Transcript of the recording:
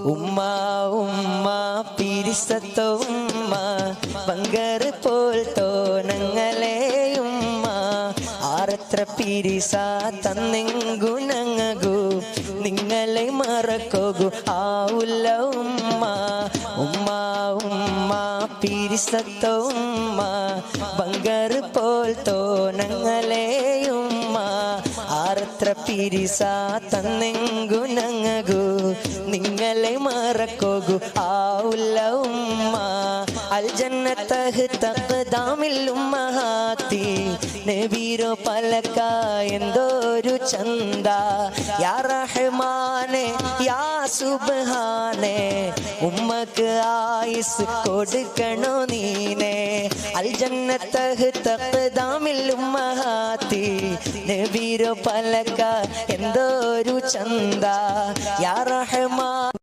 ഉമ്മ ഉമ്മ പിരിസത്ത ഉമ്മ ബംഗറ് പോൽ തോണങ്ങളെ ഉമ്മ ആറത്ര പിരിസ തന്നെങ്കുണങ്ങു നിങ്ങളെ മറക്കോകു ആവുല്ല ഉമ്മ ഉമ്മ ഉമ്മ പിരിസത്ത ഉമ്മ ബംഗറ് പോൽ തോണങ്ങളെ ഉമ്മ ആറത്ര പിരിസ തന്നെങ്കുണങ്ങു നിങ്ങളെ മറക്കോകു ആവുല്ല ഉമ്മ അൽ ജന്നതഹ് തഖദാമിൽ ഉമ്മഹാത്തി നബീരോ പലക എന്തോരു ചന്ദ യാ റഹ്മാനെ യാ സുബ്ഹാനെ ഉമ്മക്ക് ആയുസ് കൊടുക്കണോ നീനെ അൽ ജന്നതഹ് തഖദാമിൽ ഉമ്മഹാത്തി നബീരോ പലക എന്തോരു ചന്ദ യാ റഹ്മാൻ